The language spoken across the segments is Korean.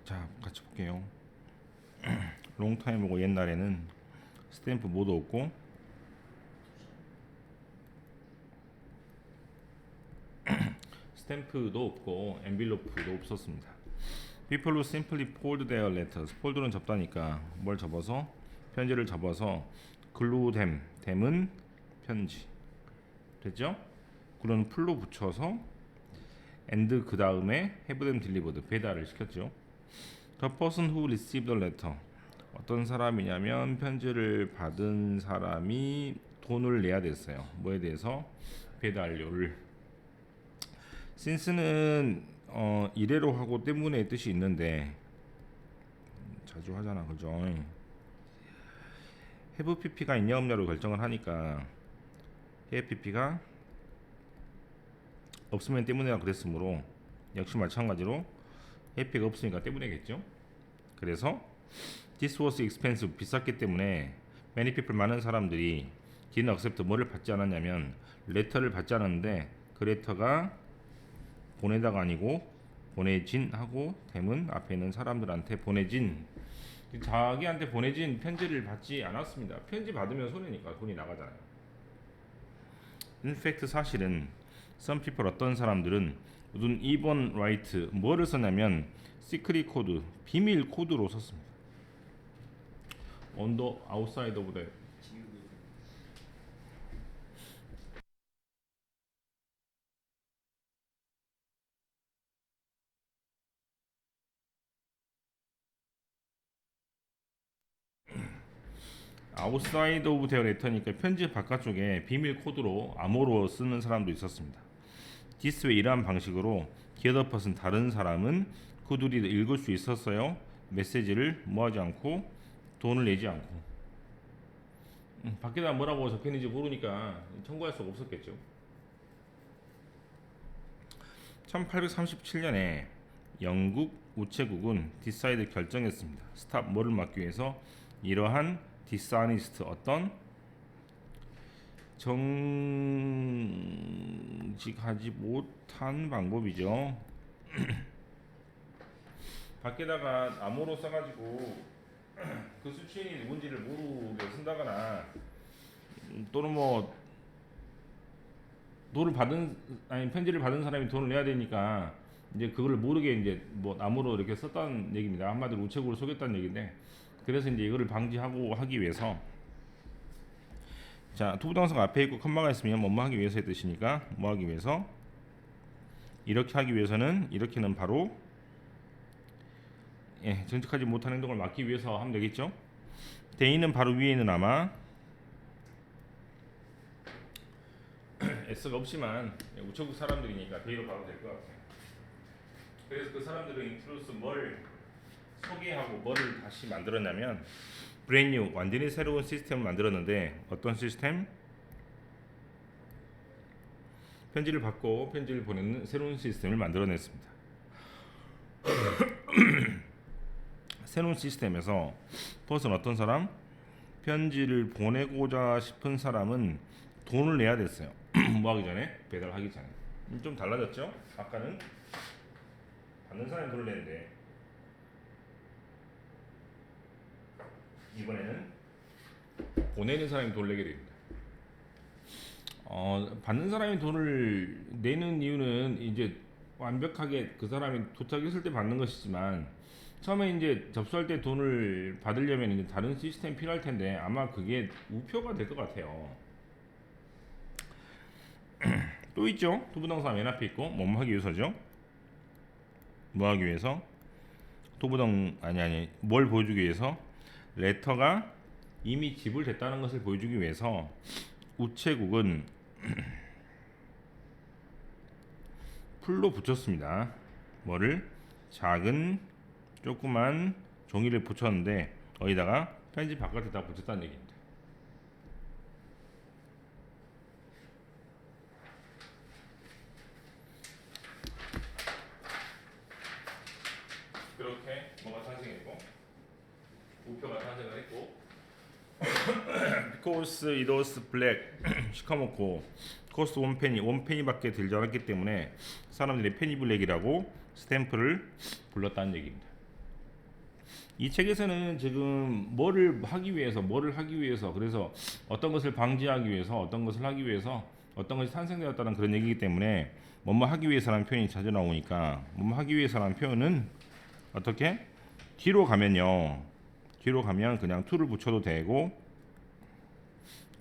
자, 같이 볼게요. 롱타임이고 옛날에는 스탬프 모두 없고 스탬프도 없고 엔빌로프도 없었습니다. People who simply fold their letters. 폴드는 접다니까 뭘 접어서 편지를 접어서 glue them. them은 편지. 됐죠? 그런 풀로 붙여서 and 그 다음에 have them delivered. 배달을 시켰죠. The person who received the letter. 어떤 사람이냐면 편지를 받은 사람이 돈을 내야 됐어요. 뭐에 대해서? 배달료를. since는 이래로 하고 때문에 뜻이 있는데 자주 하잖아, 그죠? have pp가 있냐 없냐로 결정을 하니까 have pp가 없으면 때문에라 그랬으므로 역시 마찬가지로 have pp가 없으니까 때문에겠죠. 그래서 this was expensive. 비쌌기 때문에 many people. 많은 사람들이 didn't accept. 뭐를 받지 않았냐면 letter를 받지 않았는데 그 letter가 보내다가 아니고 보내진 하고 them은 앞에 있는 사람들한테 보내진, 자기한테 보내진 편지를 받지 않았습니다. 편지 받으면 손해니까 돈이 나가잖아요. In fact 사실은 some people. 어떤 사람들은 눈 even write. 뭐를 썼냐면 secret code. 비밀 코드로 썼습니다. on the outside of the. outside of their letter니까 편지 바깥쪽에 비밀 코드로 암호로 쓰는 사람도 있었습니다. this way. 이러한 방식으로 the other person. 다른 사람은 그들이 읽을 수 있었어요. 메시지를 뭐하지 않고 돈을 내지 않고. 밖에다 뭐라고 적혀있는지 모르니까 청구할 수가 없었겠죠. 1837년에 영국 우체국은 디사이드 결정했습니다. 스탑. 뭐를 막기 위해서? 이러한 디스아니스트. 어떤 정직하지 못한 방법이죠. 밖에다가 암호로 써가지고 그 수취인이 누군지를 모르게 쓴다거나 또는 뭐 돈을 받은, 아니 편지를 받은 사람이 돈을 내야 되니까 이제 그걸 모르게 이제 뭐 암호로 이렇게 썼다는 얘기입니다. 한마디로 우체국을 속였다는 얘기인데, 그래서 이제 이거를 방지하고 하기 위해서, 자 투부정사가 앞에 있고 컴마가 있으면 뭐뭐 하기 위해서의 뜻이니까 뭐 하기 위해서, 이렇게 하기 위해서는, 이렇게는 바로 정직하지 못한 행동을 막기 위해서 하면 되겠죠. 대인은 바로 위에 있는 아마 S가 없지만 우체국 사람들이니까 대의로 봐도 될 것 같아요. 그래서 그 사람들은 인트로스 뭘 소개하고 뭐를 다시 만들었냐면 brand new. 완전히 새로운 시스템을 만들었는데 어떤 시스템? 편지를 받고 편지를 보내는 새로운 시스템을 만들어냈습니다. 새로운 시스템에서 퍼슨 어떤 사람? 편지를 보내고자 싶은 사람은 돈을 내야 됐어요. 뭐 하기 전에? 배달하기 전에. 좀 달라졌죠? 아까는 받는 사람이 돈을 내는데 이번에는 보내는 사람이 돈을 내게 됩니다. 받는 사람이 돈을 내는 이유는 이제 완벽하게 그 사람이 도착했을 때 받는 것이지만 처음에 이제 접수할 때 돈을 받으려면 이제 다른 시스템이 필요할 텐데 아마 그게 우표가 될 것 같아요. 또 있죠. 투부정사 맨 앞에 있고 뭐뭐 하기 위해서죠. 뭐 하기 위해서? 아니 뭘 보여주기 위해서? 레터가 이미 지불됐다는 것을 보여주기 위해서 우체국은 풀로 붙였습니다. 뭐를? 작은 조그만 종이를 붙였는데 어디다가? 편지 바깥에다 붙였다는 얘기입니다. 그렇게 뭐가 탄생했고 우표가 탄생을 했고 because it was black 시커멓고 cost 원페니밖에 들지 않았기 때문에 사람들이 페니블랙이라고 스탬프를 불렀다는 얘기입니다. 이 책에서는 지금 뭐를 하기 위해서 그래서 어떤 것을 방지하기 위해서 어떤 것을 하기 위해서 어떤 것이 탄생되었다는 그런 얘기이기 때문에 뭐뭐 하기 위해서라는 표현이 자주 나오니까 뭐뭐 하기 위해서라는 표현은 어떻게 뒤로 가면요. 뒤로 가면 그냥 to를 붙여도 되고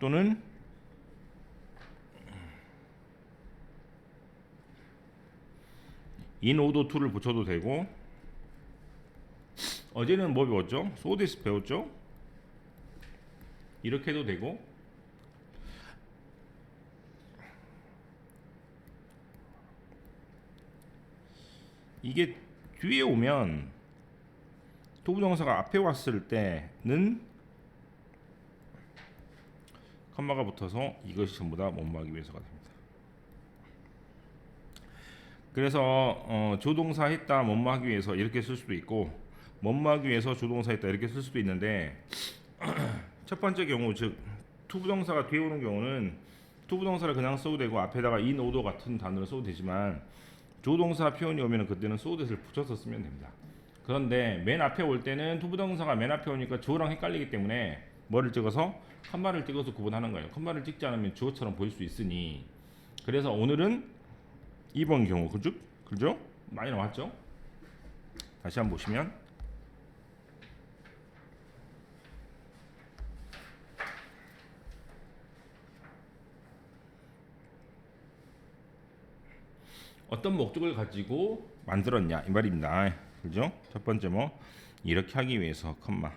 또는 in order to를 붙여도 되고 어제는 뭐 배웠죠? so this 배웠죠? 이렇게 해도 되고 이게 뒤에 오면 도부정사가 앞에 왔을 때는 컴마가 붙어서 이것이 전부 다 뭐뭐 하기 위해서가 됩니다. 그래서 조동사 했다 뭐뭐 하기 위해서 이렇게 쓸 수도 있고 뭐뭐 하기 위해서 조동사 했다 이렇게 쓸 수도 있는데 첫 번째 경우 즉 투부정사가 뒤에 오는 경우는 투부정사를 그냥 써도 되고 앞에다가 in order 같은 단어를 써도 되지만 조동사 표현이 오면 그때는 so that을 붙여서 쓰면 됩니다. 그런데 맨 앞에 올 때는 투부정사가 맨 앞에 오니까 주어랑 헷갈리기 때문에 뭐를 찍어서 컴마를 찍어서 구분하는 거예요. 컴마를 찍지 않으면 주어처럼 보일 수 있으니 그래서 오늘은 2번 경우 그죠? 많이 나왔죠? 다시 한번 보시면 어떤 목적을 가지고 만들었냐 이 말입니다. 그죠? 첫 번째 뭐 이렇게 하기 위해서 컴마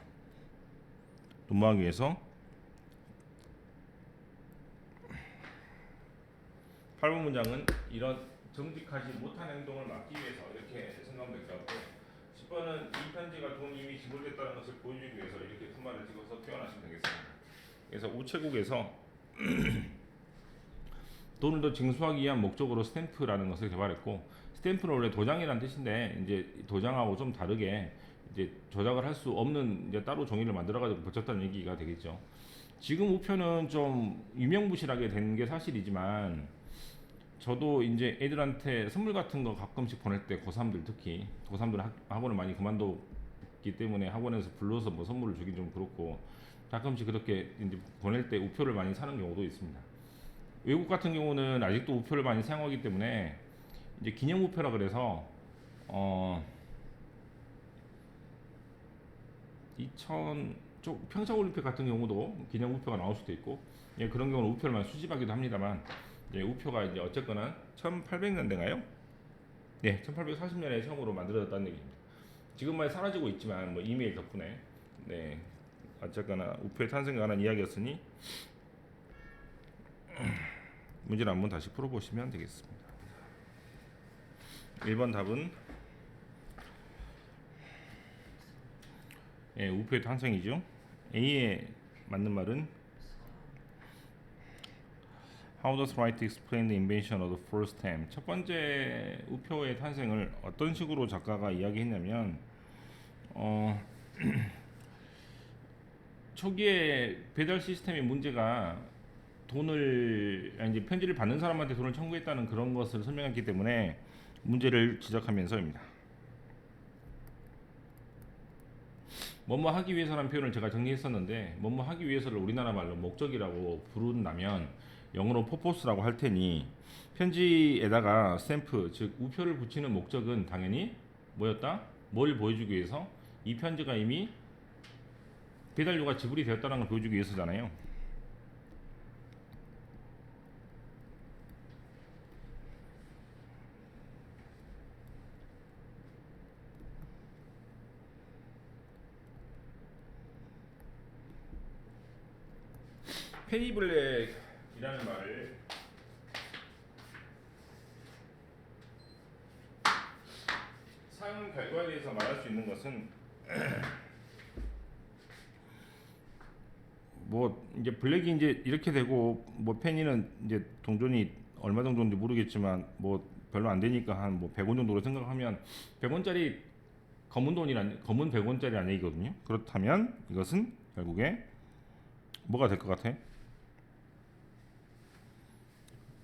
또 뭐 하기 위해서 8번 문장은 이런 정직하지 못한 행동을 막기 위해서 이렇게 생각하면 될 것 같고 10번은 이 편지가 돈이 이미 지불됐다는 것을 보여주기 위해서 이렇게 컴마를 찍어서 표현하시면 되겠습니다. 그래서 우체국에서 돈을 더 징수하기 위한 목적으로 스탬프라는 것을 개발했고 스탬프는 원래 도장이라는 뜻인데 이제 도장하고 좀 다르게 이제 조작을 할 수 없는 이제 따로 종이를 만들어 가지고 붙였다는 얘기가 되겠죠. 지금 우표는 좀 유명무실하게 된 게 사실이지만 저도 이제 애들한테 선물 같은 거 가끔씩 보낼 때 고3들 특히 고3들 학원을 많이 그만뒀기 때문에 학원에서 불러서 뭐 선물을 주긴 좀 그렇고 가끔씩 그렇게 이제 보낼 때 우표를 많이 사는 경우도 있습니다. 외국 같은 경우는 아직도 우표를 많이 사용하기 때문에 이제 기념 우표라 그래서 2000 평창 올림픽 같은 경우도 기념 우표가 나올 수도 있고 예, 그런 경우는 우표를 많이 수집하기도 합니다만 예, 우표가 이제 어쨌거나 1800년대인가요? 네, 1840년에 처음으로 만들어졌다는 얘기입니다. 지금 많이 사라지고 있지만 뭐 이메일 덕분에 네, 어쨌거나 우표의 탄생에 관한 이야기였으니 문제를 한번 다시 풀어보시면 되겠습니다. 1번 답은 예, 우표의 탄생이죠. A에 맞는 말은 How does Wright explain the invention of the first stamp? 첫 번째 우표의 탄생을 어떤 식으로 작가가 이야기했냐면 초기에 배달 시스템의 문제가 이제 편지를 받는 사람한테 돈을 청구했다는 그런 것을 설명했기 때문에 문제를 지적하면서입니다. 뭐뭐 하기 위해서라는 표현을 제가 정리했었는데 뭐뭐 하기 위해서를 우리나라 말로 목적이라고 부른다면 영어로 purpose라고 할 테니 편지에다가 스탬프 즉 우표를 붙이는 목적은 당연히 뭐였다? 뭘 보여주기 위해서? 이 편지가 이미 배달료가 지불이 되었다는 걸 보여주기 위해서잖아요. 페니블랙이라는 말을 사용 결과에 대해서 말할 수 있는 것은 뭐 이제 블랙이 이제 이렇게 되고 뭐 페니는 이제 동전이 얼마 정도인지 모르겠지만 뭐 별로 안 되니까 한 뭐 100원 정도로 생각하면 100원짜리 검은 100원짜리 아니거든요 그렇다면 이것은 결국에 뭐가 될 것 같아?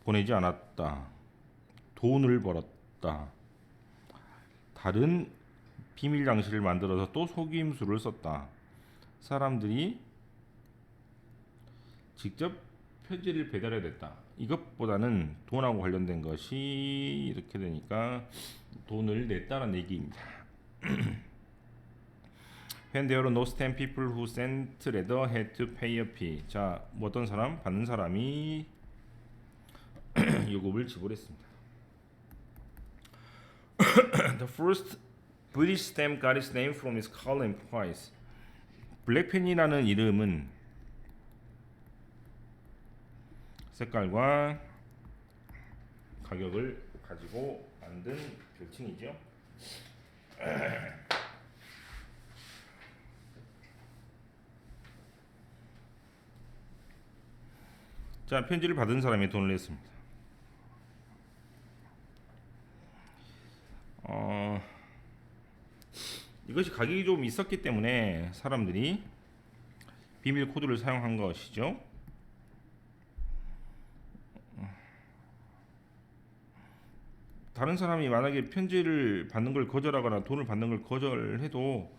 보내지 않았다. 돈을 벌었다. 다른 비밀 장치를 만들어서 또 속임수를 썼다. 사람들이 직접 편지를 배달해야 됐다. 이것보다는 돈하고 관련된 것이 이렇게 되니까 돈을 냈다는 얘기입니다. When there were no stamp, people who sent letter had to pay a fee. 자, 어떤 사람, 받는 사람이 요금을 지불했습니다. The first British stamp got its name from its color and price. 블랙펜이라는 이름은 색깔과 가격을 가지고 만든 별칭이죠. 자, 편지를 받은 사람이 돈을 냈습니다. 이것이 가격이 좀 있었기 때문에 사람들이 비밀 코드를 사용한 것이죠. 다른 사람이 만약에 편지를 받는 걸 거절하거나 돈을 받는 걸 거절해도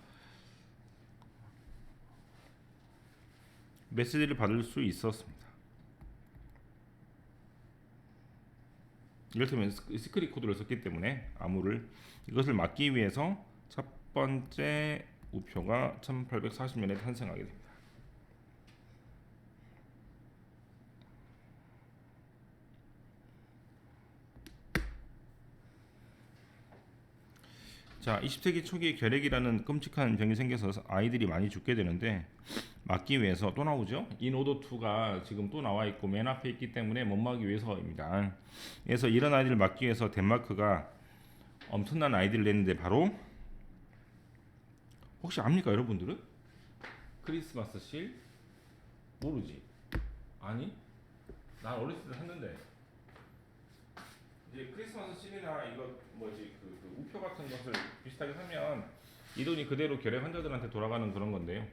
메시지를 받을 수 있었습니다. 이를테면 시크릿 코드를 썼기 때문에 암호를 이것을 막기 위해서 첫 번째 우표가 1840년에 탄생하게 됩니다. 자, 20세기 초기에 결핵이라는 끔찍한 병이 생겨서 아이들이 많이 죽게 되는데 막기 위해서 또 나오죠. In order to가 지금 또 나와 있고 맨 앞에 있기 때문에 못 막기 위해서입니다. 그래서 이런 아이들을 막기 위해서 덴마크가 엄청난 아이디를 냈는데 바로 혹시 압니까 여러분들은? 크리스마스 실? 모르지? 아니? 난 어렸을 때 했는데 이제 크리스마스 실이나 이거 뭐지 그 우표 같은 것을 비슷하게 사면 이 돈이 그대로 결핵 환자들한테 돌아가는 그런 건데요.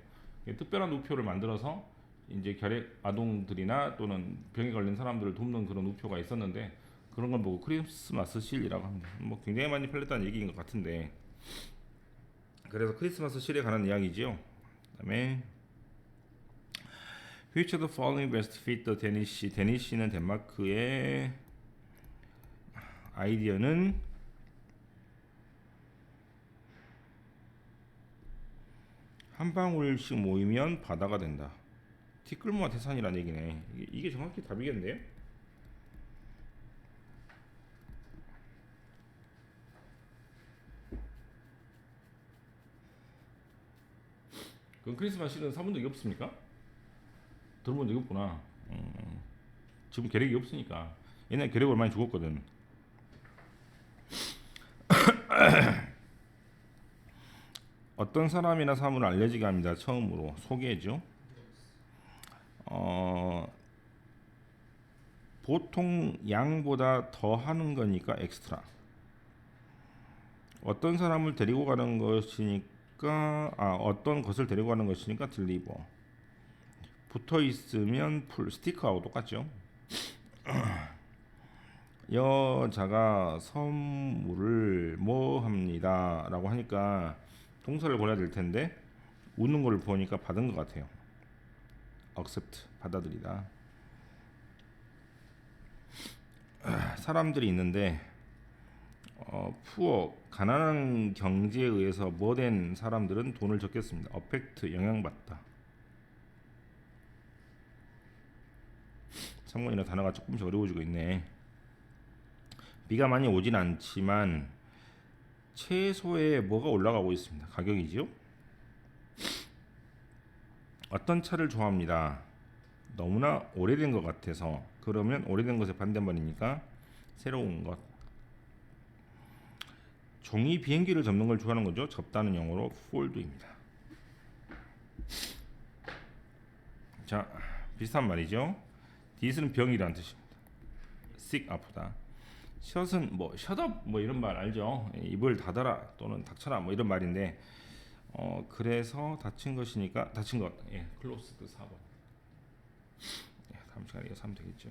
특별한 우표를 만들어서 이제 결핵 아동들이나 또는 병에 걸린 사람들을 돕는 그런 우표가 있었는데 그런 걸 보고 크리스마스 실이라고 합니다. 뭐 굉장히 많이 팔렸다는 얘기인 것 같은데 그래서 크리스마스 실에 관한 이야기지요. 그다음에 Which of the following best fit the 데니시? 데니시는 덴마크의 아이디어는 한 방울씩 모이면 바다가 된다. 티끌모아 태산이라는 얘기네. 이게 정확히 답이겠는데요? 그럼 크리스마스 실은 사본 적이 없습니까? 들어본 적이 없구나. 지금 계획이 없으니까. 옛날에 계획을 많이 죽었거든. 어떤 사람이나 사물을 알려지게 합니다. 처음으로 소개죠. 보통 양보다 더 하는 거니까 엑스트라. 어떤 사람을 데리고 가는 것이니까 어떤 것을 데리고 가는 것이니까 딜리버. 붙어 있으면 풀. 스티커하고 똑같죠. 여자가 선물을 뭐 합니다 라고 하니까 동사를 골라야 될 텐데 웃는 걸 보니까 받은 것 같아요. accept 받아들이다. 사람들이 있는데 poor 가난한 경제에 의해서 뭐된 사람들은 돈을 적게 씁니다. affect 영향받다. 참고이나 단어가 조금씩 어려워지고 있네. 비가 많이 오진 않지만 최소의 뭐가 올라가고 있습니다. 가격이죠. 어떤 차를 좋아합니다. 너무나 오래된 것 같아서. 그러면 오래된 것의 반대말이니까 새로운 것. 종이 비행기를 접는 걸 좋아하는 거죠. 접다는 영어로 fold입니다. 자, 비슷한 말이죠. 디스는 병이라는 뜻입니다. sick 아프다. 셧은 뭐 셧업 뭐 이런 말 알죠? 입을 닫아라 또는 닥쳐라 뭐 이런 말인데 그래서 닫힌 것이니까 닫힌 것. 예, closed 4번. 예, 다음 시간에 이어서 하면 되겠죠.